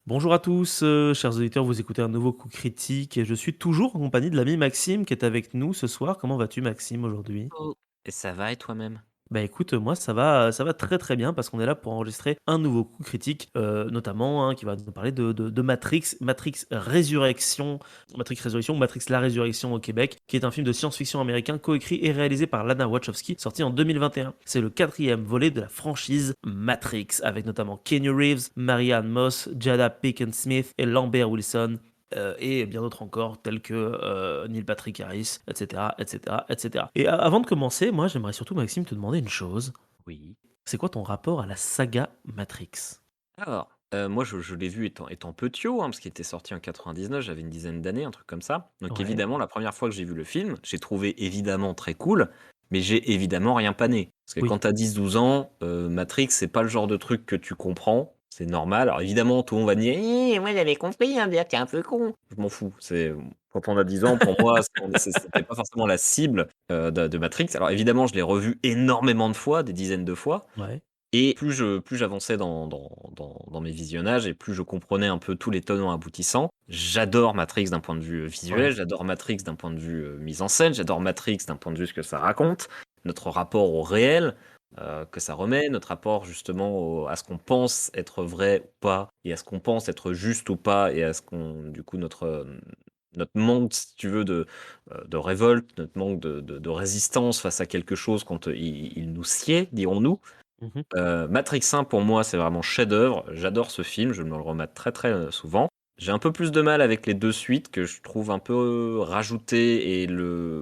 Bonjour à tous, chers auditeurs, vous écoutez un nouveau coup critique et je suis toujours en compagnie de l'ami Maxime qui est avec nous ce soir. Comment vas-tu Maxime aujourd'hui? Oh, et ça va et toi-même? Bah écoute, moi ça va très très bien parce qu'on est là pour enregistrer un nouveau coup critique, notamment, qui va nous parler de Matrix Résurrection, Matrix la Résurrection au Québec, qui est un film de science-fiction américain coécrit et réalisé par Lana Wachowski, sorti en 2021. C'est le quatrième volet de la franchise Matrix, avec notamment Keanu Reeves, Marianne Moss, Jada Pinkett Smith et Lambert Wilson. Et bien d'autres encore, tels que Neil Patrick Harris, etc., etc., etc. Et avant de commencer, moi j'aimerais surtout, Maxime, te demander une chose. Oui. C'est quoi ton rapport à la saga Matrix? Alors, moi je l'ai vu étant petiot, hein, parce qu'il était sorti en 99, j'avais une dizaine d'années, un truc comme ça. Donc Ouais. évidemment, la première fois que j'ai vu le film, j'ai trouvé évidemment très cool, mais j'ai évidemment rien pané. Parce que Oui. quand tu as 10-12 ans, Matrix, c'est pas le genre de truc que tu comprends, c'est normal. Alors évidemment, tout le monde va dire: moi j'avais compris, hein, dire tu un peu con». Je m'en fous, quand on a 10 ans, pour moi, c'était pas forcément la cible, de Matrix. Alors évidemment, je l'ai revu énormément de fois, des dizaines de fois. Ouais. Et plus j'avançais dans mes visionnages et plus je comprenais un peu tous les tenants aboutissants. J'adore Matrix d'un point de vue, Ouais. visuel, j'adore Matrix d'un point de vue, mise en scène, j'adore Matrix d'un point de vue ce que ça raconte, notre rapport au réel, que ça remet, notre rapport justement à ce qu'on pense être vrai ou pas et à ce qu'on pense être juste ou pas et à ce qu'on du coup notre manque, si tu veux, de révolte, notre manque de résistance face à quelque chose quand, il nous sied, dirons-nous. Mmh. Matrix 1 pour moi, c'est vraiment chef-d'œuvre. J'adore ce film, je me le remate très, très, souvent. J'ai un peu plus de mal avec les 2 suites que je trouve un peu, rajoutées et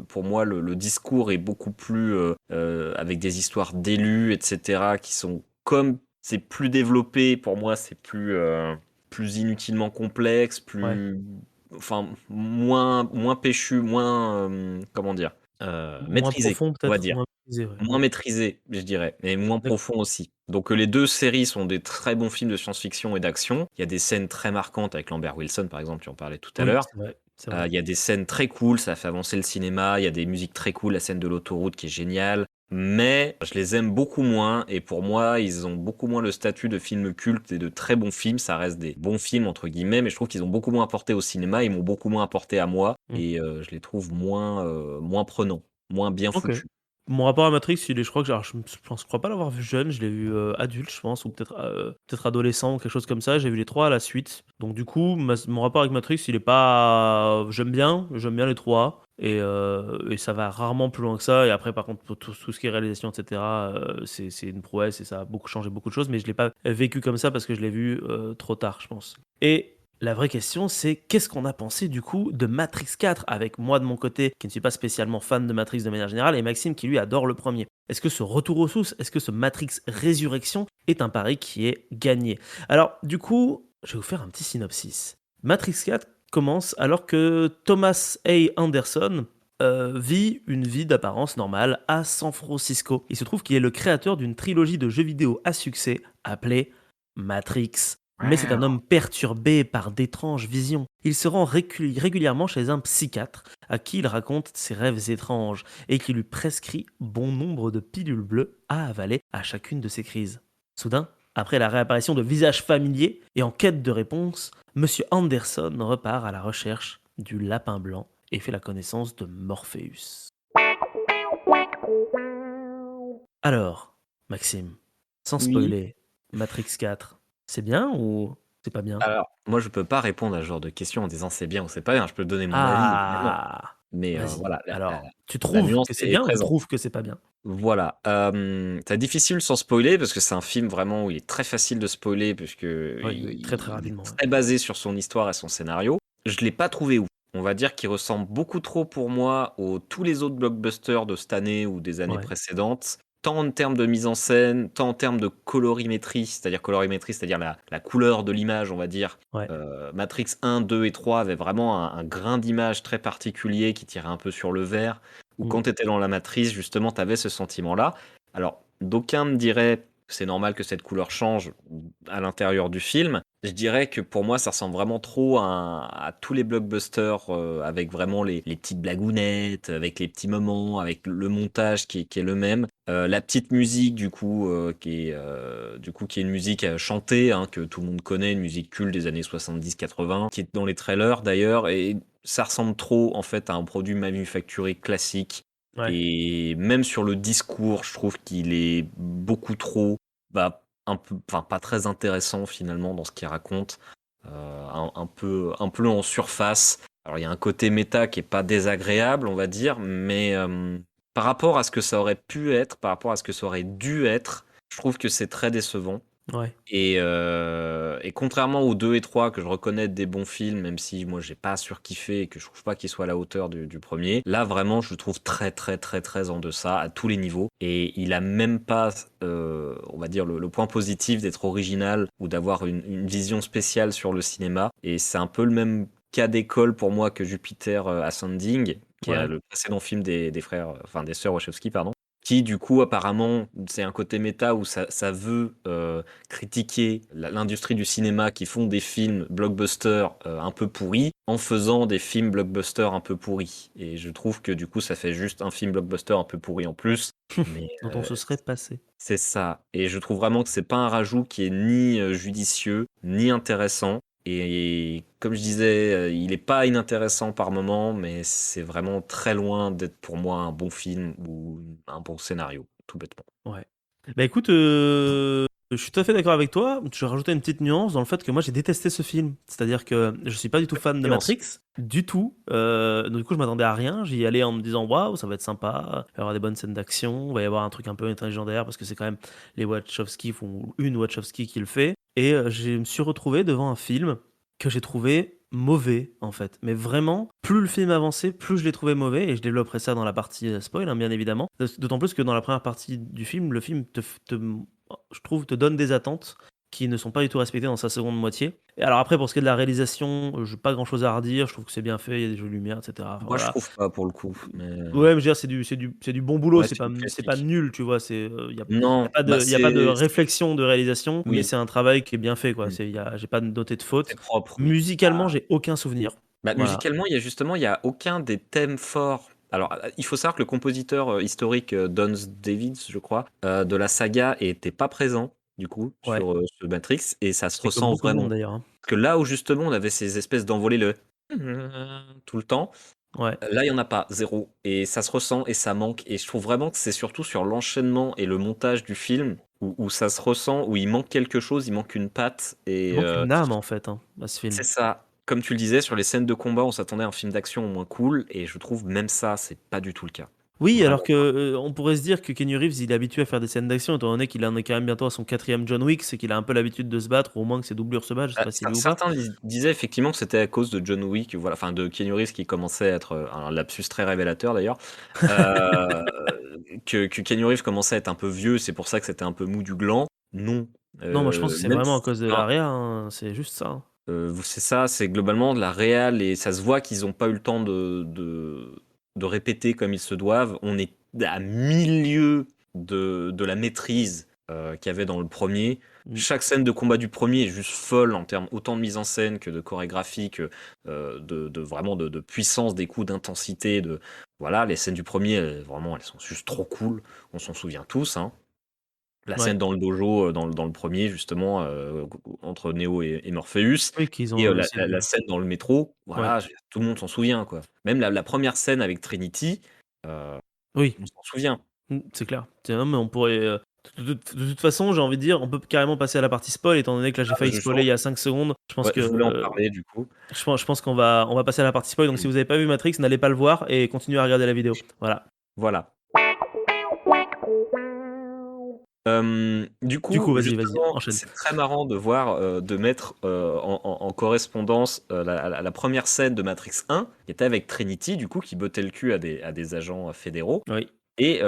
pour moi, le discours est beaucoup plus, avec des histoires d'élus et cetera qui sont comme c'est plus développé, pour moi, c'est plus inutilement complexe, Ouais. moins péchu, moins, comment dire? Moins Maîtrisé, profond on va peut-être? dire. Moins maîtrisé, ouais. Moins maîtrisé, je dirais, et moins D'acc profond aussi. Donc, les 2 séries sont des très bons films de science-fiction et d'action. Il y a des scènes très marquantes avec Lambert Wilson, par exemple, tu en parlais tout à Oui, l'heure. c'est vrai, c'est vrai. Il y a des scènes très cool, ça fait avancer le cinéma, il y a des musiques très cool, la scène de l'autoroute qui est géniale, mais je les aime beaucoup moins et pour moi, ils ont beaucoup moins le statut de films cultes et de très bons films. Ça reste des «bons films» entre guillemets, mais je trouve qu'ils ont beaucoup moins apporté au cinéma, ils m'ont beaucoup moins apporté à moi Mmh. et je les trouve moins prenants, moins bien OK. foutus. Mon rapport à Matrix, il est je crois que alors je crois pas l'avoir vu jeune, je l'ai vu, adulte je pense ou peut-être adolescent ou quelque chose comme ça. J'ai vu les 3 à la suite. Donc du coup, mon rapport avec Matrix, il est pas j'aime bien les 3 et ça va rarement plus loin que ça et après par contre pour tout ce qui est réalisation et cetera, c'est une prouesse et ça a beaucoup changé beaucoup de choses mais je l'ai pas vécu comme ça parce que je l'ai vu, trop tard, je pense. Et la vraie question, c'est qu'est-ce qu'on a pensé du coup de Matrix 4 avec moi de mon côté qui ne suis pas spécialement fan de Matrix de manière générale et Maxime qui lui adore le premier. Est-ce que ce retour aux sources, est-ce que ce Matrix Résurrection est un pari qui est gagné? Alors du coup, je vais vous faire un petit synopsis. Matrix 4 commence alors que Thomas A. Anderson vit une vie d'apparence normale à San Francisco. Il se trouve qu'il est le créateur d'une trilogie de jeux vidéo à succès appelée Matrix. Mais c'est un homme perturbé par d'étranges visions. Il se rend régulièrement chez un psychiatre à qui il raconte ses rêves étranges et qui lui prescrit bon nombre de pilules bleues à avaler à chacune de ses crises. Soudain, après la réapparition de visages familiers et en quête de réponse, Monsieur Anderson repart à la recherche du lapin blanc et fait la connaissance de Morpheus. Alors, Maxime, sans Oui. spoiler, Matrix 4, c'est bien ou c'est pas bien? Alors, moi, je peux pas répondre à ce genre de questions en disant: «C'est bien» ou «C'est pas bien». Je peux donner mon avis évidemment, Ah! mais Vas-y. voilà, Alors, tu la trouves nuance que c'est est bien ou tu présente. trouves que c'est pas bien? Voilà, c'est difficile sans spoiler parce que c'est un film vraiment où il est très facile de spoiler puisque Oui, oui, très, très il est rapidement, ouais. très basé sur son histoire et son scénario. Je l'ai pas trouvé ouf. On va dire qu'il ressemble beaucoup trop pour moi aux tous les autres blockbusters de cette année ou des années Ouais, précédentes, tant en termes de mise en scène, tant en termes de colorimétrie, c'est-à-dire la couleur de l'image, on va dire. ouais. Matrix 1, 2 et 3 avaient vraiment un grain d'image très particulier qui tirait un peu sur le vert, où Mmh. quand tu étais dans la matrice, justement, tu avais ce sentiment-là. Alors, d'aucuns me diraient: «C'est normal que cette couleur change à l'intérieur du film». Je dirais que pour moi, ça ressemble vraiment trop à tous les blockbusters avec vraiment les petites blagounettes, avec les petits moments, avec le montage qui est le même. La petite musique du coup, qui est une musique chantée hein, que tout le monde connaît, une musique culte des années 70-80, qui est dans les trailers d'ailleurs, et ça ressemble trop en fait à un produit manufacturé classique. Ouais. Et même sur le discours, je trouve qu'il est beaucoup trop, bah, un peu, enfin pas très intéressant finalement dans ce qu'il raconte, un peu en surface. Alors il y a un côté méta qui est pas désagréable, on va dire, mais par rapport à ce que ça aurait pu être, par rapport à ce que ça aurait dû être, je trouve que c'est très décevant. Ouais. Et contrairement aux 2 et 3 que je reconnais être des bons films, même si moi j'ai pas surkiffé et que je trouve pas qu'ils soient à la hauteur du premier, là vraiment je le trouve très très très très en deçà à tous les niveaux. Et il a même pas, on va dire, le point positif d'être original ou d'avoir une vision spéciale sur le cinéma. Et c'est un peu le même cas d'école pour moi que Jupiter Ascending, qui est Ouais. le précédent film des frères, enfin des sœurs Wachowski, pardon. Qui du coup apparemment c'est un côté méta où ça veut critiquer l'industrie du cinéma qui font des films blockbusters un peu pourris en faisant des films blockbusters un peu pourris. Et je trouve que du coup ça fait juste un film blockbuster un peu pourri en plus. Mais Dont on se serait passé. c'est ça. Et je trouve vraiment que c'est pas un rajout qui est ni judicieux, ni intéressant. Et comme je disais, il est pas inintéressant par moment, mais c'est vraiment très loin d'être pour moi un bon film ou un bon scénario, tout bêtement. Ouais. Bah écoute, je suis tout à fait d'accord avec toi. Je vais rajouter une petite nuance dans le fait que moi j'ai détesté ce film. C'est-à-dire que je suis pas du tout fan de Nuance. Matrix, du tout. Donc du coup je m'attendais à rien. J'y allais en me disant waouh, ça va être sympa, il va y avoir des bonnes scènes d'action, il va y avoir un truc un peu légendaire parce que c'est quand même les Wachowski font une Wachowski qui le fait. Et je me suis retrouvé devant un film que j'ai trouvé mauvais en fait. Mais vraiment, plus le film avançait, plus je l'ai trouvé mauvais et je développerai ça dans la partie spoil, hein, bien évidemment. D'autant plus que dans la première partie du film, le film je trouve, te donne des attentes qui ne sont pas du tout respectées dans sa seconde moitié. Et alors après, pour ce qui est de la réalisation, je n'ai pas grand-chose à redire. Je trouve que c'est bien fait, il y a des jolies lumières, etc. Enfin, Moi, je voilà. trouve pas pour le coup, mais Ouais, mais je veux dire, c'est du bon boulot, ouais, c'est du c'est pas classique. nul, tu vois. Il y a, Non, bah y a pas de c'est réflexion de réalisation, mais oui, c'est un travail qui est bien fait, quoi. mmh, J'ai pas noté de faute. c'est propre, oui. Musicalement, j'ai aucun souvenir. Bah, Voilà. musicalement, il y a aucun des thèmes forts. Alors, il faut savoir que le compositeur historique Don Davis, je crois, de la saga était pas présent, du coup, Ouais. sur ce Matrix, et ça se Et comme ressent beaucoup de monde vraiment. d'ailleurs, hein. Parce que là où justement on avait ces espèces d'envolées le tout le temps, Ouais. là il y en a pas, zéro. Et ça se ressent et ça manque. Et je trouve vraiment que c'est surtout sur l'enchaînement et le montage du film où ça se ressent, où il manque quelque chose, il manque une patte. Il Et manque une âme, en fait, hein, à ce film. c'est ça. Comme tu le disais, sur les scènes de combat, on s'attendait à un film d'action au moins cool, et je trouve même ça, c'est pas du tout le cas. Oui, alors Vraiment que pas. on pourrait se dire que Kenny Reeves, il est habitué à faire des scènes d'action, étant donné qu'il en est quand même bientôt à son quatrième John Wick, c'est qu'il a un peu l'habitude de se battre, ou au moins que ses doublures se battent, je sais pas s'il est ou pas. Certains disaient effectivement que c'était à cause de John Wick, voilà, enfin de Keanu Reeves qui commençait à être un lapsus très révélateur d'ailleurs, euh, que Keanu Reeves commençait à être un peu vieux, c'est pour ça que c'était un peu mou du gland. Non, Non, moi je pense que c'est même vraiment à si, cause de enfin, l'aria, hein, c'est juste ça, hein. c'est ça, c'est globalement de la réal et ça se voit qu'ils n'ont pas eu le temps de répéter comme ils se doivent. On est à milieu de la maîtrise qu'il y avait dans le premier. Mm. Chaque scène de combat du premier est juste folle en termes autant de mise en scène que de chorégraphie, que vraiment de puissance des coups, d'intensité. Voilà, les scènes du premier, vraiment, elles sont juste trop cool. On s'en souvient tous, hein. La Ouais. scène dans le dojo, dans le premier justement, entre Neo et Morpheus, Oui, qu'ils et ont la essayé la de. la scène dans le métro, Ouais. voilà, je tout le monde s'en souvient, quoi. Même la 1re scène avec Trinity, heu, Oui, on s'en souvient. c'est clair. Tiens, mais on pourrait. De toute façon, j'ai envie de dire, on peut carrément passer à la partie spoil, étant donné que là j'ai Ah bah, failli spoiler il y a 5 secondes. Je pense ouais, que je voulais en parler du coup. je pense on va passer à la partie spoil. Donc si Mmh. vous n'avez pas vu Matrix, n'allez pas le voir et continuez à regarder la vidéo. Voilà. Voilà. Du Du coup, coup, vas-y, justement, enchaîne. c'est très marrant de voir, de mettre, en correspondance, la 1re scène de Matrix 1, qui était avec Trinity, du coup, qui bottait le cul à des agents fédéraux. Oui. Et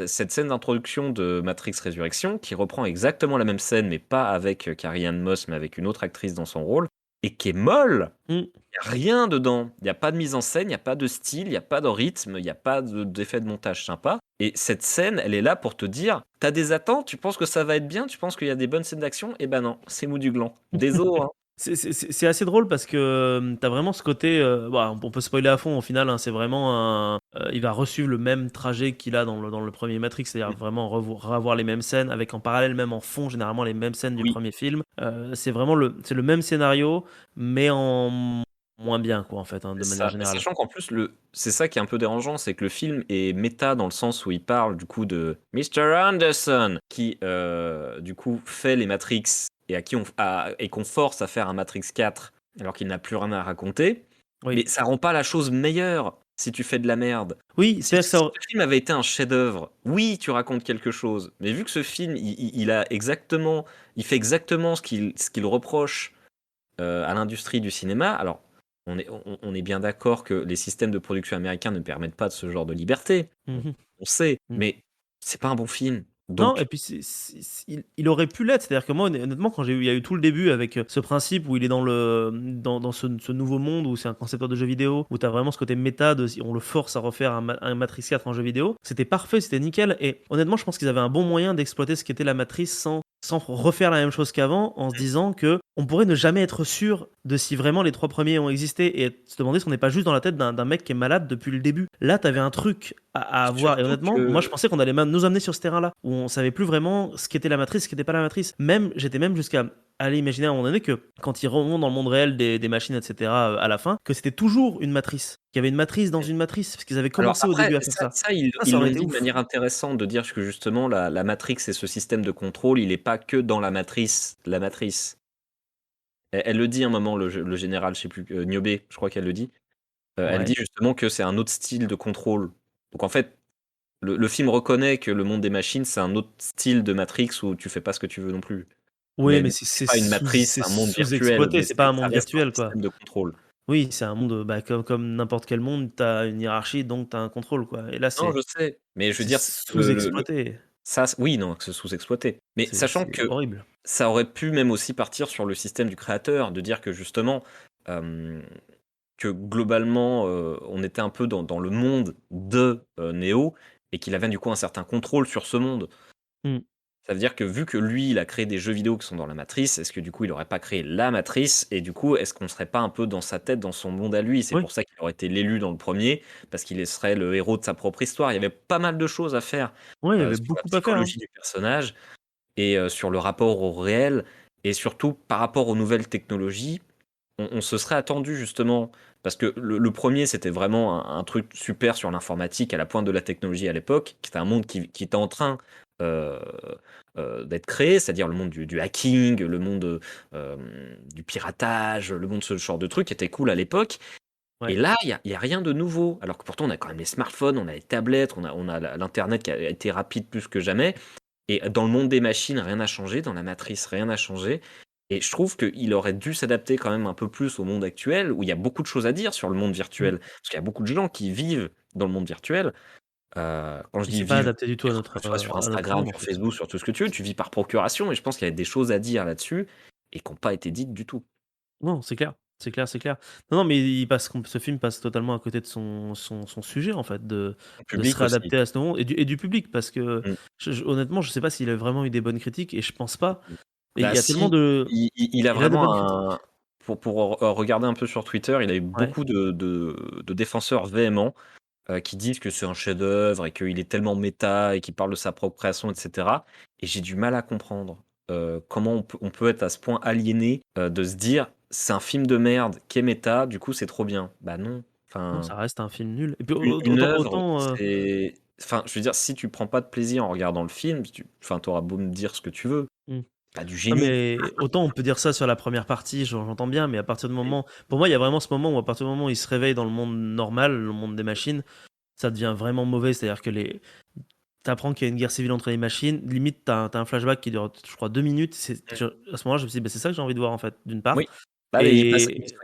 cette scène d'introduction de Matrix Résurrection, qui reprend exactement la même scène, mais pas avec Carrie-Anne Moss, mais avec une autre actrice dans son rôle, et qui est molle. Mmh. Il y a rien dedans. Il y a pas de mise en scène, il y a pas de style, il y a pas de rythme, il y a pas d'effet de montage sympa et cette scène, elle est là pour te dire: «Tu des attentes, tu penses que ça va être bien, tu penses qu'il y a des bonnes scènes d'action? Eh ben non, c'est mou du gland. Désolé, hein». C'est assez drôle parce que, tu vraiment ce côté, bah, on peut spoiler à fond au final, hein, c'est vraiment il va re le même trajet qu'il a dans le 1er Matrix, c'est-à-dire Mmh. vraiment revoir les mêmes scènes avec en parallèle, même en fond, généralement les mêmes scènes du Oui, premier film. C'est vraiment c'est le même scénario, mais en moins bien quoi, en fait, hein, de c'est manière ça. Mais générale. sachant qu'en plus c'est ça qui est un peu dérangeant, c'est que le film est méta dans le sens où il parle du coup de Mr. Anderson qui, du coup fait les Matrix et à qui et qu'on force à faire un Matrix 4 alors qu'il n'a plus rien à raconter. Oui. Mais ça rend pas la chose meilleure si tu fais de la merde. Oui, Si c'est-à-dire que si ça ce film avait été un chef-d'œuvre, oui, tu racontes quelque chose. Mais vu que ce film, il fait exactement ce qu'il reproche à l'industrie du cinéma. Alors, on est bien d'accord que les systèmes de production américains ne permettent pas de ce genre de liberté. On, mmh on sait, mh. mais c'est pas un bon film. Non et Donc, puis il aurait pu l'être. C'est-à-dire que moi honnêtement quand il y a eu tout le début avec, ce principe où il est dans ce nouveau monde où c'est un concepteur de jeux vidéo, où tu as vraiment ce côté méta de si on le force à refaire un Matrix 4 en jeu vidéo, c'était parfait, c'était nickel et honnêtement je pense qu'ils avaient un bon moyen d'exploiter ce qu'était la matrice sans refaire la même chose qu'avant, en se disant que on pourrait ne jamais être sûr de si vraiment les 3 premiers ont existé et se demander si on n'est pas juste dans la tête d'un mec qui est malade depuis le début. Là, tu avais un truc à avoir et surtout honnêtement, moi je que. pensais qu'on allait même nous amener sur ce terrain-là, où on savait plus vraiment ce qu'était la matrice, ce qui était pas la matrice. Même j'étais même jusqu'à aller imaginer à un moment donné que quand ils remontent dans le monde réel des machines, et cetera, à la fin, que c'était toujours une matrice, qu'il y avait une matrice dans une matrice, parce qu'ils avaient Alors commencé au après, début à faire ça, ça. ça ils Ça ils aurait l'ont été dit de ouf. manière intéressante de dire que justement la Matrix et ce système de contrôle, il est pas que dans la matrice. La matrice. Elle le dit à un moment, le général, je sais plus, Niobe, je crois qu'elle le dit. Elle Ouais. dit justement que c'est un autre style de contrôle. Donc en fait, le film reconnaît que le monde des machines, c'est un autre style de Matrix où tu fais pas ce que tu veux non plus. Oui, Mais mais du coup, c'est pas une matrice, c'est c'est un monde virtuel, sous-exploité, mais c'est pas un ça monde reste un virtuel, quoi. système de contrôle. Oui, c'est un monde, bah, comme n'importe quel monde, tu as une hiérarchie, donc tu as un contrôle, quoi et là, Non, je sais, mais je veux c'est dire, sous-exploité. ça, oui, non, que c'est sous-exploité. Mais sachant C'est que horrible. ça aurait pu même aussi partir sur le système du créateur, de dire que justement, hem, que globalement, on était un peu dans le monde de, Neo et qu'il avait du coup un certain contrôle sur ce monde. Mmh. Ça veut dire que vu que lui, il a créé des jeux vidéo qui sont dans la matrice, est-ce que du coup, il aurait pas créé la matrice? Et du coup, est-ce qu'on serait pas un peu dans sa tête, dans son monde à lui? C'est Oui, pour ça qu'il aurait été l'élu dans le premier, parce qu'il serait le héros de sa propre histoire. Il y avait pas mal de choses à faire, ouais, il y avait sur la beaucoup à faire, hein. psychologie du personnage et sur le rapport au réel et surtout par rapport aux nouvelles technologies. On se serait attendu justement parce que le 1er c'était vraiment un truc super sur l'informatique à la pointe de la technologie à l'époque, qui était un monde qui était en train, heu d'être créé, c'est-à-dire le monde du hacking, le monde, du piratage, le monde ce genre de trucs qui était cool à l'époque et Ouais. là, il y a rien de nouveau. Alors que pourtant on a quand même les smartphones, on a les tablettes, on a l'internet qui a été rapide plus que jamais et dans le monde des machines, rien n'a changé, dans la matrice, rien n'a changé et je trouve qu'il aurait dû s'adapter quand même un peu plus au monde actuel, où il y a beaucoup de choses à dire sur le monde Mmh. virtuel. Parce qu'il y a beaucoup de gens qui vivent dans le monde virtuel. Quand je Il dis s'est pas vivre, adapté du tout que ce soit sur à notre Instagram, monde, en sur fait. Facebook, sur tout ce que tu veux, tu vis par procuration et je pense qu'il y a des choses à dire là-dessus et qui ont pas été dites du tout. Non, c'est clair, c'est clair, c'est clair. Non, non, mais ce film passe totalement à côté de son sujet, en fait, Le de se public aussi. réadapter à ce monde et du public parce que Mmh. honnêtement, je sais pas s'il a vraiment eu des bonnes critiques et je pense pas Mmh. et il Bah y a tellement si, de il a il a des bonnes vraiment critiques. un pour regarder un peu sur Twitter, il a eu Ouais. beaucoup de défenseurs véhéments, qui disent que c'est un chef-d'œuvre et qu'il est tellement méta et qu'il parle de sa propre création et cetera et j'ai du mal à comprendre, comment on peut être à ce point aliéné, de se dire: «C'est un film de merde qui est méta, du coup c'est trop bien». Bah non, Non, enfin ça reste un film nul et puis une œuvre, autant, c'est enfin, je veux dire, si tu prends pas de plaisir en regardant le film, enfin, tu auras beau me dire ce que tu veux, mmh. pas du Ah génie. mais autant on peut dire ça sur la première partie, j'entends bien, mais à partir du moment pour moi, il y a vraiment ce moment où à partir du moment où il se réveille dans le monde normal, le monde des machines, ça devient vraiment mauvais. C'est-à-dire que t'apprends qu'il y a une guerre civile entre les machines, limite tu as un flashback qui dure, je crois 2 minutes, à ce moment-là, je me suis dit: «Bah, c'est ça que j'ai envie de voir, en fait», d'une part Oui, Bah, Et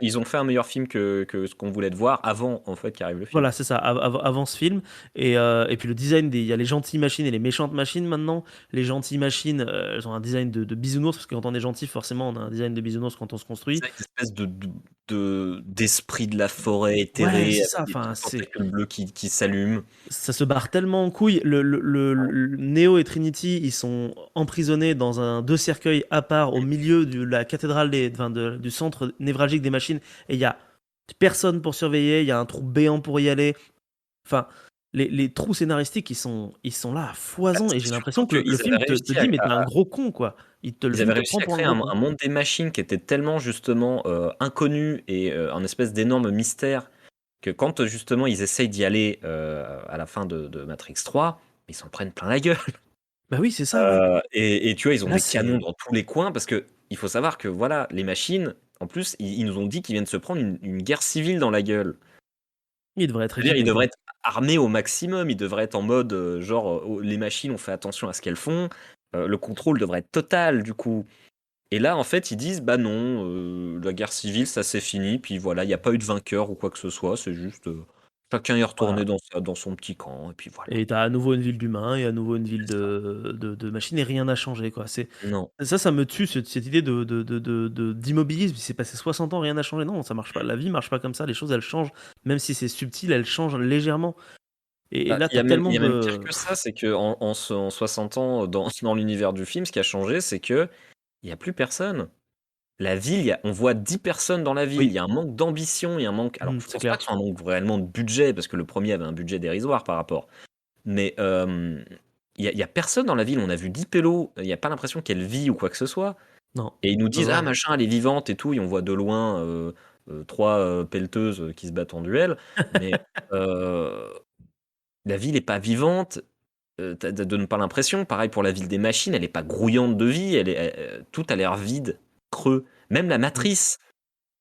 ils ont fait un meilleur film que ce qu'on voulait de voir avant, en fait, qu'arrive le film. voilà, c'est ça, avant ce film. Et puis le design il y a les gentilles machines et les méchantes machines maintenant. Les gentilles machines, elles ont un design de bisounours, parce que quand on est gentil, forcément, on a un design de bisounours quand on se construit. C'est une espèce d'esprit de la forêt Ouais, éthéré c'est ça, avec des enfin, petits tentacules bleus qui s'allument. ça se barre tellement en couille. Le Neo et Trinity, ils sont emprisonnés dans deux cercueils à part au milieu de la cathédrale du centre névralgique des machines, et il y a personne pour surveiller, il y a un trou béant pour y aller. Enfin, les trous scénaristiques, ils sont là à Bah, foison, et c'est j'ai surtout l'impression que le qu'ils film avaient te réussi dit, mais t'es un gros con, quoi. Le ils film avaient te réussi prend à pour un créer gros un con. monde des machines qui était tellement justement inconnu et un espèce d'énorme mystère que quand justement ils essayent d'y aller à la fin de Matrix 3, ils s'en prennent plein la gueule. Bah oui, c'est ça, ouais. Et tu vois, ils ont Là, des canons c'est. dans tous les coins parce que il faut savoir que voilà, les machines, en plus, ils nous ont dit qu'ils viennent de se prendre une guerre civile dans la gueule. Il devrait être C'est-à-dire, ils équipé, devraient quoi. être armés au maximum, ils devraient être en mode genre les machines, on fait attention à ce qu'elles font, le contrôle devrait être total du coup. Et là, en fait, ils disent bah non, la guerre civile, ça c'est fini, puis voilà, il n'y a pas eu de vainqueur ou quoi que ce soit, c'est juste chacun est retourné Voilà. dans son petit camp, et puis voilà. Et t'as à nouveau une ville d'humains et à nouveau une ville de machines, et rien n'a changé, quoi. Non. Ça me tue, cette idée d'immobilisme. Il s'est passé 60 ans, rien n'a changé. Non, ça marche pas. La vie marche pas comme ça. Les choses, elles changent. Même si c'est subtil, elles changent légèrement. Et Bah, là, il y t'as a même tellement il y a même pire de. que ça, c'est qu'en 60 ans dans l'univers du film, ce qui a changé, c'est qu'il y a plus personne. La ville, on voit 10 personnes dans la ville, il Oui, y a un manque d'ambition, il y a un manque alors je c'est pense pas clair. que ce soit un manque réellement de budget, parce que le premier avait un budget dérisoire par rapport. Mais il y a personne dans la ville, on a vu 10 pélos, il y a pas l'impression qu'elle vit ou quoi que ce soit. Non. Et ils nous Non, disent: «Ah non. machin, elle est vivante et tout», et on voit de loin, 3, pelleteuses, qui se battent en duel. Mais heu, la ville est pas vivante. Tu donnes pas l'impression. Pareil pour la ville des machines, elle est pas grouillante de vie, tout a l'air vide, creux. Même la Mm. matrice,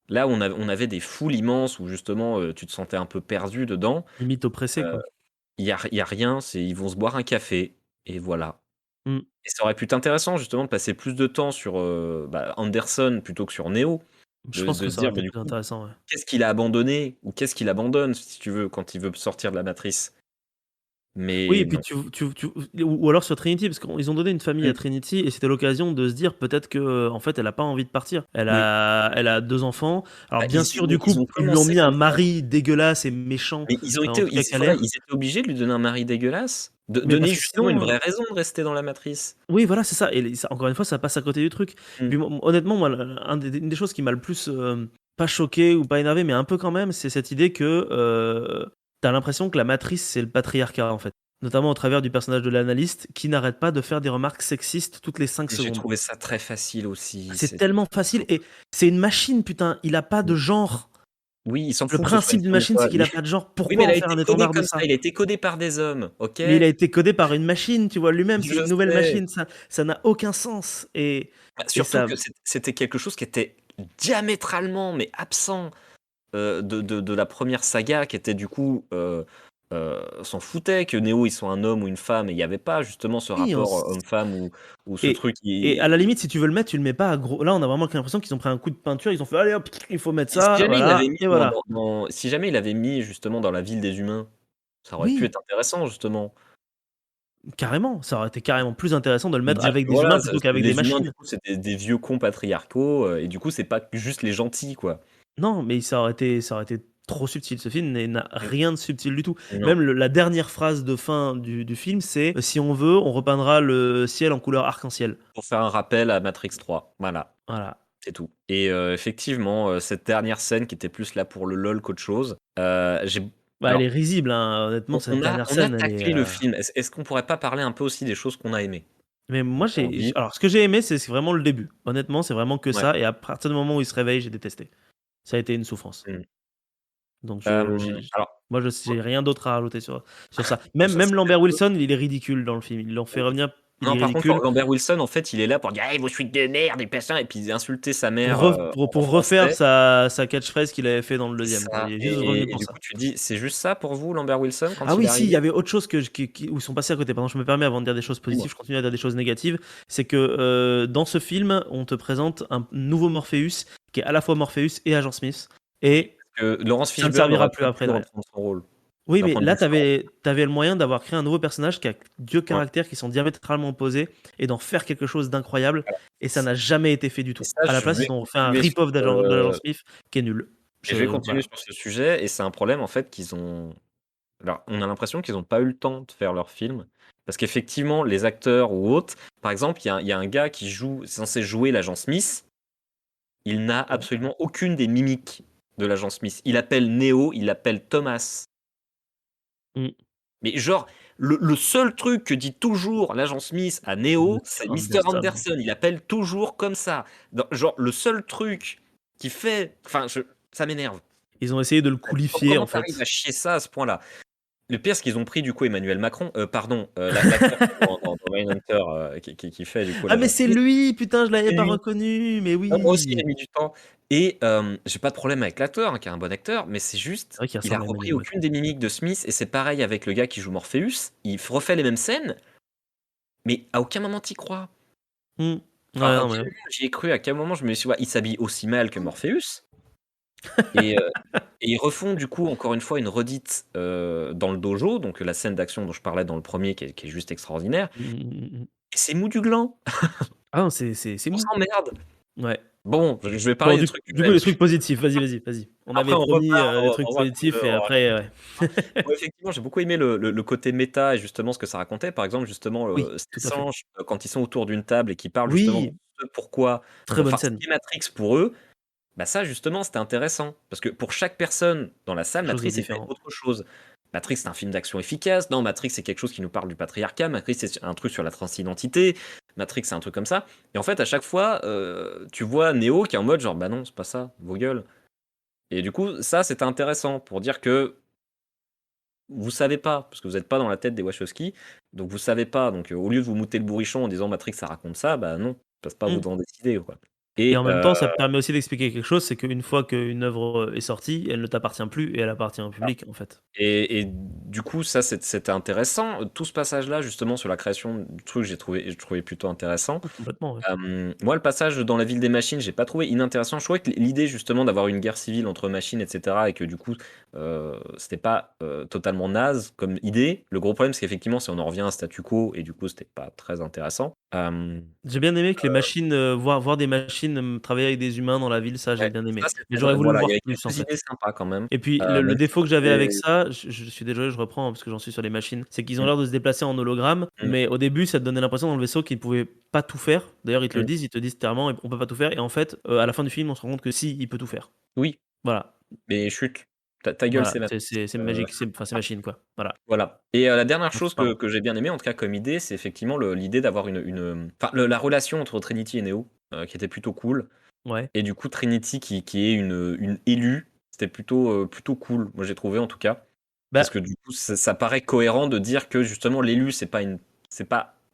là on avait des foules immenses où justement, tu te sentais un peu perdu dedans. Limite oppressé, Heu, quoi. il y a rien, ils vont se boire un café et voilà. Mm. Et ça aurait pu être intéressant justement de passer plus de temps sur, Anderson plutôt que sur Neo, Je de pense de que se ça aurait dire: été «Mais du plus coup, intéressant, ouais. qu'est-ce qu'il a abandonné ou qu'est-ce qu'il abandonne si tu veux quand il veut sortir de la matrice?» Oui, et Mais puis non. ou alors sur Trinity, parce qu'ils ont donné une famille à Mmh. Trinity, et c'était l'occasion de se dire peut-être que, en fait, elle a pas envie de partir. Oui. Elle a deux enfants. Alors Bah, bien sûr, du ils coup, ont ils lui ont commencé mis un comme ça. mari dégueulasse et méchant, Mais ils ont en été tout cas qui a voilà, ils l'air. étaient obligés de lui donner un mari dégueulasse? Mais Donner parce que justement une sinon, vraie raison de rester dans la matrice? oui, voilà, c'est ça. Et encore une fois, ça passe à côté du truc. Mmh. Puis honnêtement, moi, une des choses qui m'a le plus, pas choqué ou pas énervé, mais un peu quand même, c'est cette idée que t'as l'impression que la matrice, c'est le patriarcat, en fait. Notamment au travers du personnage de l'analyste, qui n'arrête pas de faire des remarques sexistes toutes les 5 Et j'ai secondes. trouvé ça très facile aussi, C'est tellement facile, et c'est une machine, putain, il a pas mmh. de genre. Oui, il s'en Le fout que ce soit une principe d'une femme ou machine, c'est pas. qu'il a pas de genre. Oui, mais Pourquoi elle en a faire été un codée étendard de comme ça, ça? il a été codé par des hommes, OK? Mais il a été codé par une machine, tu vois? Lui-même, c'est Je une nouvelle sais. machine, ça n'a aucun sens, Bah, et surtout ça. que c'était quelque chose qui était diamétralement, mais absent, de la première saga qui était du coup, s'en foutait que Neo il soit un homme ou une femme et il y avait pas justement ce Oui, rapport, homme-femme ou ce et truc à la qui limite, si tu veux le mettre, tu le mets pas à gros. Là, on a vraiment l'impression qu'ils ont pris un coup de peinture, ils ont fait: «Allez hop, il faut mettre si ça, jamais il l'avait voilà, mis et voilà». si jamais il avait mis justement dans la ville des humains, ça aurait pu Oui, être intéressant justement. carrément, ça aurait été carrément plus intéressant de le De mettre dire avec que des humains voilà, plutôt qu'avec des les humains du machines. coup c'est des vieux cons patriarcaux, et du coup c'est pas juste les gentils quoi. Non, mais ça aurait été trop subtil. Ce film n'a Mmh. rien de subtil du tout. Non. Même la dernière phrase de fin du film, c'est si on veut, on repeindra le ciel en couleur arc-en-ciel. Pour faire un rappel à Matrix 3, voilà, Voilà. c'est tout. Et effectivement, cette dernière scène qui était plus là pour le LOL qu'autre chose, j'ai Bah, elle est alors risible, hein, honnêtement, cette dernière on a scène, elle est. taclé le film. Est-ce qu'on pourrait pas parler un peu aussi des choses qu'on a aimées? Mais moi, J'ai envie. alors, ce que j'ai aimé, c'est vraiment le début. Honnêtement, c'est vraiment que Ouais. ça. Et à partir du moment où il se réveille, j'ai détesté. Ça a été une souffrance. Mmh. Donc, Alors, moi, heu, j'ai rien d'autre à rajouter sur ça. bon Même, ça c'est Lambert peut-être Wilson, il est ridicule dans le film. Ils l'ont fait revenir il Non, est par contre, ridicule. Lambert Wilson, en fait, il est là pour dire: «Hey, vos suites de merde et machin» et puis insulter sa Pour, mère, en pour refaire français. sa catchphrase qu'il avait fait dans le C'est deuxième, quoi. ça Il est juste revenu et pour du coup, ça. tu dis: «C'est juste ça pour vous, Lambert Wilson, Ah quand il est oui, si, il y arrivé?» avait autre chose où ils sont passés à côté. Pardon, je me permets avant de dire des choses Dis-moi. positives, je continue à dire des choses négatives. C'est que dans ce film, on te présente un nouveau Morpheus qui est à la fois Morpheus et Agent Smith. Et Que Laurence ça ne Fishburne servira n'aurait plus pas après pu derrière. reprendre son rôle, Oui, d'un mais point de là, vue forme. t'avais le moyen d'avoir créé un nouveau personnage qui a deux Ouais, caractères qui sont diamétralement opposés et d'en faire quelque chose d'incroyable. voilà. Et ça n'a jamais été fait du Et tout. ça, À la je place, vais ils ont fait un continuer sur rip-off de l'agent ce Smith qui est nul. et je vais continuer Voilà. sur ce sujet et c'est un problème, en fait, qu'ils ont alors, on a l'impression qu'ils ont pas eu le temps de faire leur film parce qu'effectivement, les acteurs ou autres par exemple, il y a un gars qui censé jouer l'agent Smith, il n'a Ouais. absolument aucune des mimiques de l'agent Smith. Il appelle Neo, il appelle Thomas. Mm. Mais genre, le seul truc que dit toujours l'agent Smith à Neo, Mr. c'est Mr. Anderson. Anderson. Il appelle toujours comme ça. Genre, le seul truc qui fait. Enfin, ça m'énerve. Ils ont essayé de le coulifier, Comment en t'arrives fait. à chier ça à ce point-là? Le pire, c'est qu'ils ont pris du coup Emmanuel Macron, pardon, l'acteur dans Mindhunter, qui fait du coup Ah, mais l'agent c'est Smith. lui, putain, je l'avais C'est pas lui. reconnu, mais Moi aussi, oui. j'ai mis du temps et j'ai pas de problème avec l'acteur, hein, qui est un bon acteur, mais c'est C'est juste, vrai qu'il il a ressemble à repris Emmanuel aucune Macron. des mimiques de Smith et c'est pareil avec le gars qui joue Morpheus. Il refait les mêmes scènes, mais à aucun moment tu crois. Mm. Enfin, Ouais, à non, quel mais. moment j'y ai cru? À quel moment je me suis dit: «Ouais, il s'habille aussi mal que Morpheus?» et heu et ils refont du coup encore une fois une redite, dans le dojo, donc la scène d'action dont je parlais dans le premier qui est juste extraordinaire Mm. et c'est mou du gland. Ah non, c'est On mou. s'emmerde. Ouais. Bon, je vais Bon, parler des trucs que du coup, j'aime. les trucs positifs, vas-y. On Après avait on promis repart, des trucs on raconte, positifs et on raconte après, ouais. moi, effectivement, j'ai beaucoup aimé le côté méta et justement ce que ça racontait. Par exemple, justement, Oui, tout à fait. Sessange, quand ils sont autour d'une table et qu'ils parlent justement de Oui, ce pourquoi très bonne enfin, ce scène. qu'est Matrix pour eux, bah, ça justement, c'était intéressant. Parce que pour chaque personne dans la salle, Quelque chose de Matrix était différent. autre chose. Matrix, c'est un film d'action efficace. Non, Matrix, c'est quelque chose qui nous parle du patriarcat. Matrix, c'est un truc sur la transidentité. Matrix, c'est un truc comme ça. Et en fait, à chaque fois, tu vois Neo qui est en mode genre: «Bah non, c'est pas ça, vos gueules». Et du coup, ça, c'était intéressant pour dire que vous savez pas, parce que vous êtes pas dans la tête des Wachowski, donc vous savez pas. Donc au lieu de vous mouter le bourrichon en disant Matrix ça raconte ça, bah non, c'est pas à vous Mmh. d'en décider quoi. Et Et en même heu, temps, ça permet aussi d'expliquer quelque chose, c'est qu'une fois qu'une œuvre, est sortie, elle ne t'appartient plus et elle appartient au public, en fait. et du coup ça c'était intéressant. Tout ce passage-là justement sur la création du truc, j'ai trouvé plutôt intéressant. Complètement, ouais. Moi, le passage dans la ville des machines, j'ai pas trouvé inintéressant. Je trouvais que l'idée justement d'avoir une guerre civile entre machines, et cetera, et que du coup, c'était pas totalement naze comme idée. Le gros problème, c'est qu'effectivement, si on en revient à un statu quo, et du coup, c'était pas très intéressant. J'ai bien aimé que les machines, voir des machines, travailler avec des humains dans la ville, ça, j'ai Ouais, bien ça aimé. Mais c'était j'aurais vrai. voulu le Voilà, il y voir avait plus, en quelques idées fait. sympas quand même. Et puis le Même si défaut que j'avais avec c'était ça, je suis désolé, je reprends, hein, parce que j'en suis sur les machines, c'est qu'ils ont mmh, l'air de se déplacer en hologramme, mmh, mais au début, ça te donnait l'impression dans le vaisseau qu'ils pouvaient pas tout faire. D'ailleurs, mmh. ils te disent clairement: «On peut pas tout faire» et en fait, à la fin du film, on se rend compte que si, il peut tout faire. Oui, Voilà, mais chut, ta gueule, voilà, c'est Matrix. c'est magique, c'est machine, quoi. Voilà, Voilà et la dernière donc chose pardon. que j'ai bien aimé, en tout cas comme idée, c'est effectivement l'idée d'avoir enfin la relation entre Trinity et Neo, qui était plutôt cool Ouais. et du coup Trinity qui est une élue, c'était plutôt cool, moi j'ai trouvé en tout cas. Parce Bah, que du coup ça paraît cohérent de dire que justement l'élu c'est pas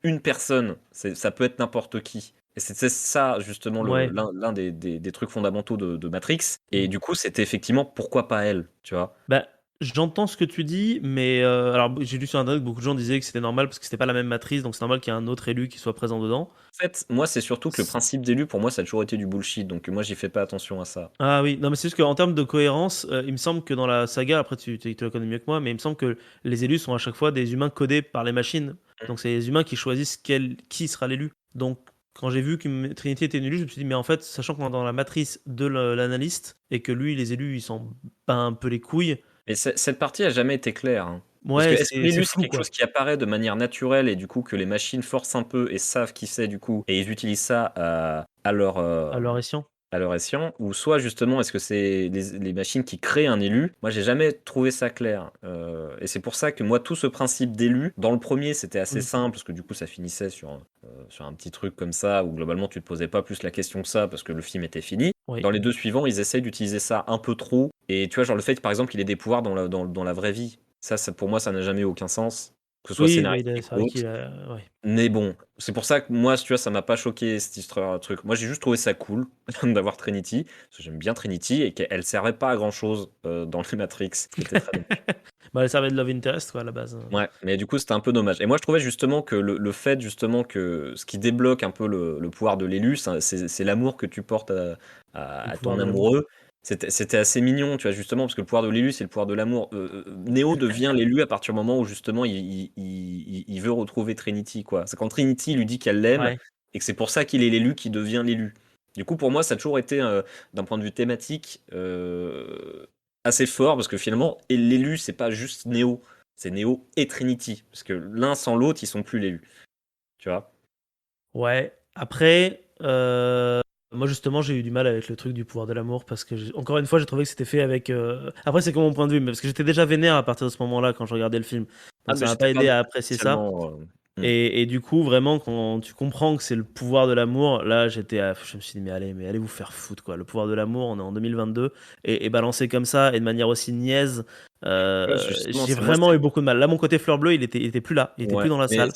une personne, ça peut être n'importe qui et c'est ça justement ouais. l'un des trucs fondamentaux de Matrix et Mmh. du coup c'était effectivement pourquoi pas elle, tu vois? Bah, j'entends ce que tu dis, mais alors j'ai lu sur internet que beaucoup de gens disaient que c'était normal parce que c'était pas la même matrice, donc c'est normal qu'il y ait un autre élu qui soit présent dedans. En fait, moi, c'est surtout que le C principe d'élu, pour moi, ça a toujours été du bullshit, donc moi, j'y fais pas attention à ça. Ah oui, non, mais c'est juste qu'en termes de cohérence, il me semble que dans la saga, après tu la connais mieux que moi, mais il me semble que les élus sont à chaque fois des humains codés par les machines. Mmh. Donc c'est les humains qui choisissent qui sera l'élu. Donc quand j'ai vu que Trinity était une élue, je me suis dit: «Mais en fait, sachant qu'on est dans la matrice de l'analyste et que lui, les élus, ils s'en bat un peu les couilles». Mais cette partie a jamais été claire, hein. Parce que Ouais, est-ce que c'est l'élu, c'est flou, quelque chose quoi, qui apparaît de manière naturelle et du coup que les machines forcent un peu et savent qui c'est du coup et ils utilisent ça à leur escient. à leur escient ou soit justement est-ce que c'est les machines qui créent un élu? Moi, j'ai jamais trouvé ça clair, et c'est pour ça que moi, tout ce principe d'élu, dans le premier c'était assez Mmh. simple parce que du coup, ça finissait sur un petit truc comme ça où globalement tu te posais pas plus la question que ça parce que le film était fini. Oui. Dans les 2 suivants, ils essayent d'utiliser ça un peu trop et tu vois, genre le fait, par exemple, qu'il ait des pouvoirs dans la vraie vie, ça pour moi, ça n'a jamais eu aucun sens. que ce soit Oui, bah, scénaristique c'est ou vrai autre. qu'il a ouais. Mais bon, c'est pour ça que moi, si tu vois, ça m'a pas choqué cette histoire, truc. Moi, j'ai juste trouvé ça cool d'avoir Trinity, parce que j'aime bien Trinity et qu'elle servait pas à grand chose dans les Matrix, ce qui était très dommage. Bah, elle servait de love interest quoi à la base, Ouais, mais du coup, c'était un peu dommage. Et moi, je trouvais justement que le fait justement que ce qui débloque un peu le pouvoir de l'élu, c'est l'amour que tu portes le à pouvoir ton de l'amour. amoureux. C'était assez mignon, tu vois, justement, parce que le pouvoir de l'élu, c'est le pouvoir de l'amour. Neo devient l'élu à partir du moment où justement il veut retrouver Trinity, quoi. C'est quand Trinity lui dit qu'elle l'aime, Ouais. et que c'est pour ça qu'il est l'élu qui devient l'élu. Du coup, pour moi, ça a toujours été, d'un point de vue thématique, assez fort, parce que finalement, et l'élu, c'est pas juste Neo. C'est Neo et Trinity. Parce que l'un sans l'autre, ils sont plus l'élu. Tu vois? Ouais, après, moi justement j'ai eu du mal avec le truc du pouvoir de l'amour parce que encore une fois j'ai trouvé que c'était fait avec après c'est que mon point de vue mais parce que j'étais déjà vénère à partir de ce moment-là quand je regardais le film Ah, donc mais ça m'a j'étais pas pas aidé à apprécier ça spécialement. et du coup vraiment quand tu comprends que c'est le pouvoir de l'amour là je me suis dit mais allez vous faire foutre quoi le pouvoir de l'amour on est en 2022 et balancé comme ça et de manière aussi niaise Ouais, justement, j'ai c'est moi, vraiment eu beaucoup de mal là mon côté fleur bleue il était plus là il était ouais. plus dans la Mais salle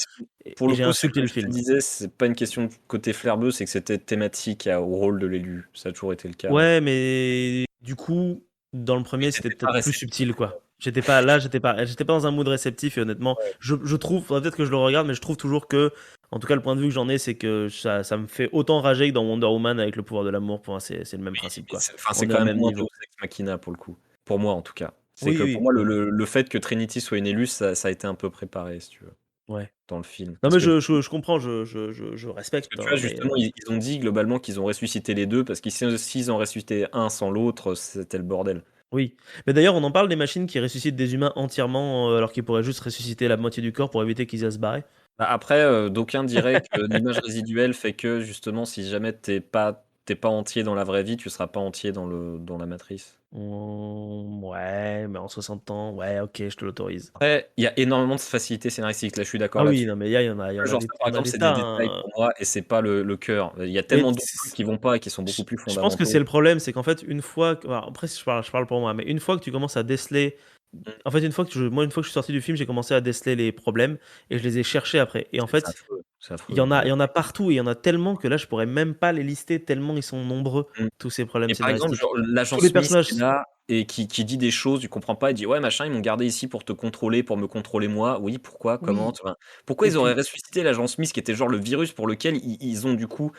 pour et le j'ai coup, c'est insulté comme le je te film. disais, c'est pas une question de côté flair-bleu, c'est que c'était thématique au rôle de l'élu. Ça a toujours été le cas. Ouais, mais du coup, dans le Oui, premier, c'était t'étais pas peut-être plus réceptif, subtil, quoi. quoi. J'étais pas dans un mood réceptif et honnêtement, je trouve, faudrait peut-être que je le regarde, mais je trouve toujours que, en tout cas, le point de vue que j'en ai, c'est que ça me fait autant rager que dans Wonder Woman avec le pouvoir de l'amour. Pour moi, c'est le même principe, Mais quoi. enfin, c'est On est quand au même même moins Deus niveau. Ex Machina pour le coup. Pour moi, en tout cas. C'est Oui, que pour oui, moi, oui. le fait que Trinity soit une élue, ça a été un peu préparé, si tu veux, Ouais. dans le film. Non, Parce mais que je comprends, je Parce que respecte, tu vois, hein, mais justement, ils ont dit globalement qu'ils ont ressuscité les deux, parce que s'ils ont ressuscité un sans l'autre, c'était le bordel. oui. Mais d'ailleurs, on en parle des machines qui ressuscitent des humains entièrement, alors qu'ils pourraient juste ressusciter la moitié du corps pour éviter qu'ils aient à se barrer. Bah, après, d'aucuns diraient que l'image résiduelle fait que justement, si jamais t'es pas entier dans la vraie vie, tu seras pas entier dans la matrice. Ouais, mais en 60 ans, ouais, OK, je te l'autorise. Après, il y a énormément de facilité scénaristique, là, je suis d'accord Ah oui, là-dessus. non, mais il y en a Genre des ça, par exemple, c'est des tas, détails hein, pour moi et c'est pas le cœur. Il y a mais tellement d'autres trucs qui vont pas et qui sont beaucoup plus je pense que c'est fondamentaux. le problème, c'est qu'en fait, une fois que alors après je parle pour moi, mais une fois que tu commences à déceler Mmh. en fait, une fois que je suis sorti du film, j'ai commencé à déceler les problèmes et je les ai cherchés après et en C'est fait, affreux, c'est il y affreux. en a il y en a partout et il y en a tellement que là, je pourrais même pas les lister tellement ils sont nombreux, Mmh. tous ces problèmes Et par exemple, scénaristiques. genre l'agent Tous les Smith personnages qui est là et qui dit des choses, tu comprends pas, il dit: «Ouais, machin, ils m'ont gardé ici pour te contrôler, pour me contrôler moi». Oui, pourquoi? Comment? oui Tu vois? Pourquoi et ils auraient puis ressuscité l'agent Smith qui était genre le virus pour lequel ils ont du coup,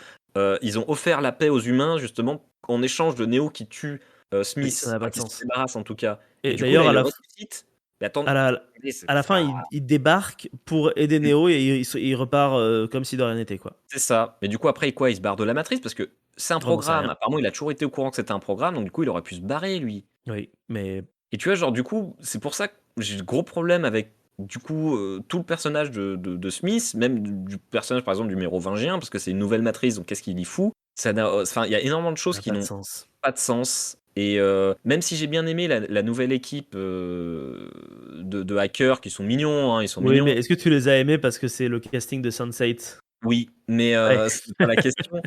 ils ont offert la paix aux humains justement en échange de Neo qui tue, oui, ça Smith, n'a pas enfin de qui s'en sens débarrasse en tout cas et et du coup là, d'ailleurs il le ressuscite. Mais attends, à la c'est à la fin, pas il débarque pour aider mmh, Neo et il repart, comme si de rien n'était, quoi. c'est ça. Mais du coup après quoi? Il se barre de la matrice parce que c'est un On n'en sait programme. rien. Apparemment, il a toujours été au courant que c'était un programme, donc du coup, il aurait pu se barrer lui. Oui, mais Et tu vois, genre, du coup, c'est pour ça que j'ai de gros problèmes avec, du coup, tout le personnage de Smith, même du personnage, par exemple, du mérovingien, parce que c'est une nouvelle matrice, donc qu'est-ce qu'il y fout? Ça n'a enfin, il y a énormément de ça choses n'a qui pas de n'ont sens. pas de sens et même si j'ai bien aimé la nouvelle équipe, de hackers qui sont mignons, hein, ils sont Oui, mais mignons. est-ce que tu les as aimés parce que c'est le casting de Sense8? Oui, mais Ouais. c'est pas la question.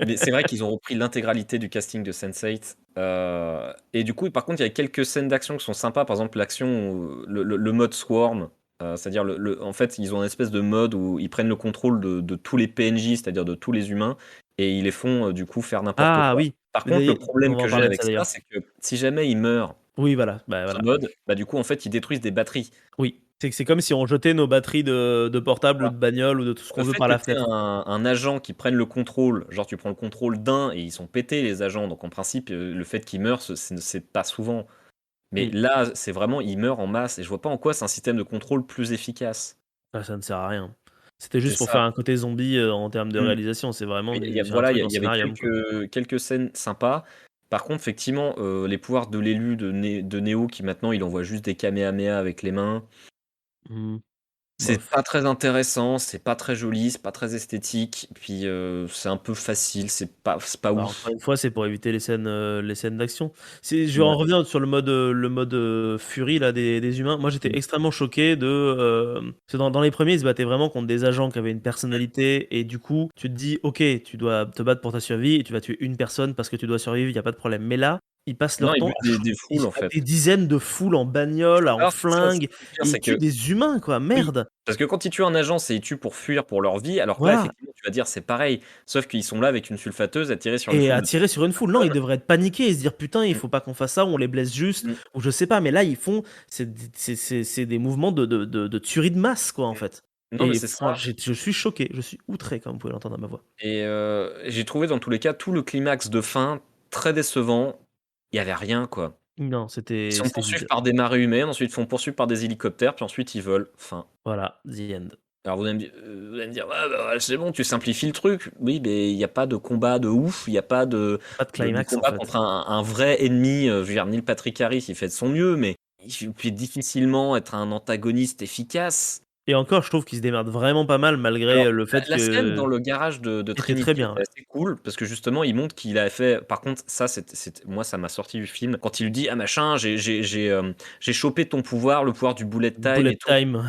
Mais c'est vrai qu'ils ont repris l'intégralité du casting de Sense8, et du coup, par contre, il y a quelques scènes d'action qui sont sympas. Par exemple, l'action où le mode Swarm, c'est-à-dire en fait, ils ont une espèce de mode où ils prennent le contrôle de tous les PNJ, c'est-à-dire de tous les humains et ils les font, du coup, faire n'importe Ah quoi. oui, Par mais contre, le d'ailleurs on problème va que en j'ai parler de avec ça ça, d'ailleurs. c'est que si jamais ils meurent Oui, voilà, bah, dans un voilà. mode, bah, du coup, en fait, ils détruisent des batteries. Oui, c'est comme si on jetait nos batteries de portable ou de bagnole ou de tout ce Le qu'on veut fait par que la tu aies fenêtre. un agent qui prenne le contrôle, genre tu prends le contrôle d'un et ils sont pétés les agents, donc en principe, le fait qu'ils meurent, c'est pas souvent. Mais Mmh. là, c'est vraiment, ils meurent en masse et je vois pas en quoi c'est un système de contrôle plus efficace. Ah, ça ne sert à rien. C'était C'est juste pour faire ça. un côté zombie, en termes de Mmh. réalisation, c'est vraiment Mais il y a c'est un voilà, truc en il y avait scénarium, quoi. quelques scènes sympas. Par contre, effectivement, les pouvoirs de l'élu de Neo qui maintenant il envoie juste des kamehameha avec les mains. Mmh. C'est Bof. pas très intéressant, c'est pas très joli, c'est pas très esthétique, puis, c'est un peu facile, c'est pas Bah, encore ouf. une fois, c'est pour éviter les scènes d'action. Je vais Ouais. en revenir sur le mode, furie là des humains. Moi, j'étais Mmh. extrêmement choqué parce que dans les premiers, ils se battaient vraiment contre des agents qui avaient une personnalité et du coup, tu te dis: «OK, tu dois te battre pour ta survie et tu vas tuer une personne parce que tu dois survivre, il y a pas de problème». Mais là, Ils passent Non, leur ils temps butent des foules, en à fait. des dizaines de foules en bagnole, en Alors c'est ça, ce flingue, qu'il faut dire, et c'est ils tuent que des humains, quoi, oui, merde! parce que quand ils tuent un agent, c'est ils tuent pour fuir pour leur vie, alors que là, Voilà, effectivement, tu vas dire: «C'est pareil», sauf qu'ils sont là avec une sulfateuse à tirer sur une et foule à de tirer sur une foule. Non, ils personnes. devraient être paniqués et se dire: «Putain, il Mmh, faut pas qu'on fasse ça, on les blesse juste», mmh, ou je sais pas, mais là, ils font c'est des mouvements de tuerie de masse, quoi, en mmh. fait, Non, mais et c'est ça. je suis choqué, je suis outré, comme vous pouvez l'entendre à ma voix. Et j'ai trouvé dans tous les cas tout le climax de fin très décevant. Il y avait rien, quoi. Non, Ils sont c'était poursuivis vide. par des marées humaines, ensuite ils font poursuivre par des hélicoptères, puis ensuite ils volent. Fin. Voilà, the end. Alors vous allez me dire: «Ouais, bah, ouais, c'est bon, tu simplifies le truc». Oui, mais il y a pas de combat de ouf, il y a pas Pas de de climax, en combat fait. contre un vrai ennemi, je veux dire Neil Patrick Harris, il fait de son mieux, mais il peut difficilement être un antagoniste efficace. Et encore, je trouve qu'ils se démerdent vraiment pas mal malgré Alors, le fait la scène que dans le garage de était très Trinity bien, était ouais. assez cool parce que justement, il montre qu'il a fait par contre, ça c'était moi, ça m'a sorti du film quand il lui dit: «Ah machin, j'ai chopé ton pouvoir, le pouvoir du bullet time et Bullet tout». time.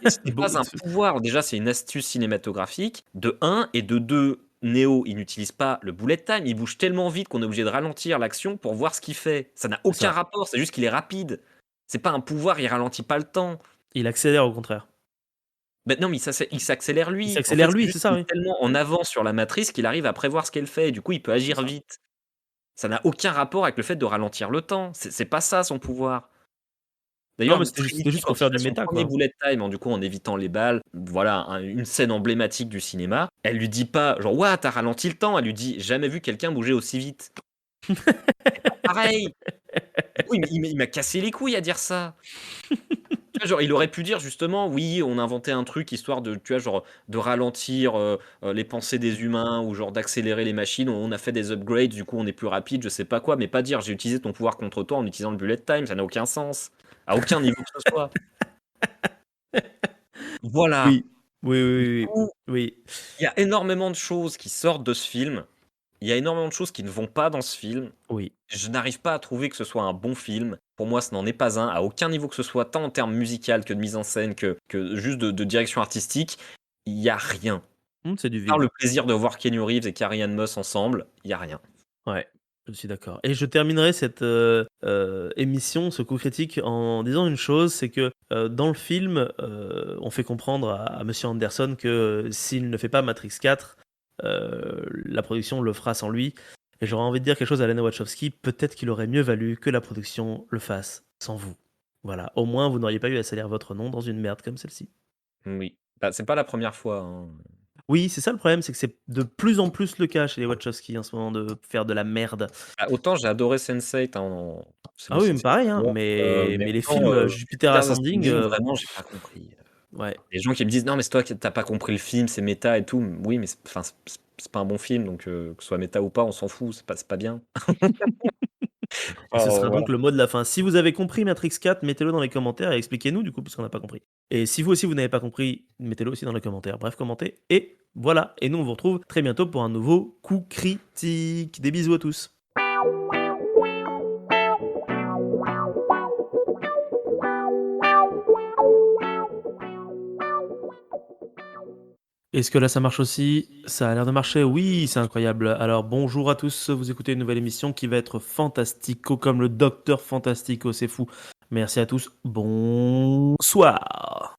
Et ce n'est pas Bullet un pouvoir, déjà, c'est une astuce cinématographique, de un et de 2. Neo, il n'utilise pas le bullet time, il bouge tellement vite qu'on est obligé de ralentir l'action pour voir ce qu'il fait. Ça n'a C'est aucun ça. rapport, c'est juste qu'il est rapide. C'est pas un pouvoir, il ralentit pas le temps. Il accélère au contraire. Ben non, mais il s'accélère Il lui. En fait, s'accélère c'est lui, juste c'est ça, qu'il est oui. tellement en avance sur la matrice qu'il arrive à prévoir ce qu'elle fait et du coup, il peut C'est agir ça. vite. Ça n'a aucun rapport avec le fait de ralentir le temps. C'est pas ça son pouvoir. Non, mais D'ailleurs, c'était Trinity, juste quand pour il faire du fait son méta, premier quoi. bullet time, du coup, en évitant les balles, voilà, une scène emblématique du cinéma, elle lui dit pas genre: «Waouh, tu as ralenti le temps», elle lui dit: «Jamais vu quelqu'un bouger aussi vite». C'est pas pareil! Du coup, il m'a cassé les couilles à dire ça. Tu vois, genre, il aurait pu dire justement: «Oui, on a inventé un truc histoire de», tu vois, genre, de ralentir, les pensées des humains ou genre d'accélérer les machines. On a fait des upgrades, du coup, on est plus rapide, je sais pas quoi, mais pas dire: «J'ai utilisé ton pouvoir contre toi en utilisant le bullet time», ça n'a aucun sens, à aucun niveau que ce soit. Voilà. Oui. Oui, Du oui, oui, coup, oui. Oui. il y a énormément de choses qui sortent de ce film. Il y a énormément de choses qui ne vont pas dans ce film. Oui. Je n'arrive pas à trouver que ce soit un bon film. Pour moi, ce n'en est pas un, à aucun niveau que ce soit, tant en termes musical que de mise en scène, que juste de direction artistique. Il y a rien. C'est du Par vide. le plaisir de voir Keanu Reeves et Carrie-Anne Moss ensemble, il y a rien. Ouais, je suis d'accord, et je terminerai cette, émission, ce coup critique en disant une chose, c'est que, dans le film, on fait comprendre à monsieur Anderson que, s'il ne fait pas Matrix 4, la production le fera sans lui, et j'aurais envie de dire quelque chose à Lana Wachowski: peut-être qu'il aurait mieux valu que la production le fasse sans vous. Voilà, au moins vous n'auriez pas eu à salir votre nom dans une merde comme celle-ci. Oui. Bah, c'est pas la première fois, hein. Oui, c'est ça le problème, c'est que c'est de plus en plus le cas chez les Wachowski en ce moment de faire de la merde. Bah, autant j'ai adoré Sense8, hein, Ah oui, mais c'est pareil, hein, bon, mais mais les autant, films, Jupiter Jupiter's Ascending, Ascending, vraiment, j'ai pas compris. ouais. Les gens qui me disent: «Non, mais c'est toi qui tu pas compris le film, c'est méta et tout». Oui, mais c'est pas un bon film, donc que ce soit méta ou pas, on s'en fout, c'est pas bien. Et ce sera Voilà. donc le mot de la fin. Si vous avez compris Matrix 4, mettez-le dans les commentaires et expliquez-nous du coup, puisqu'on n'a pas compris. Et si vous aussi vous n'avez pas compris, mettez-le aussi dans les commentaires. Bref, commentez et voilà. Et nous on vous retrouve très bientôt pour un nouveau coup critique. Des bisous à tous. Est-ce que là ça marche aussi? Ça a l'air de marcher, oui, c'est incroyable. Alors bonjour à tous, vous écoutez une nouvelle émission qui va être fantastico comme le Docteur Fantastico, c'est fou. Merci à tous, bonsoir.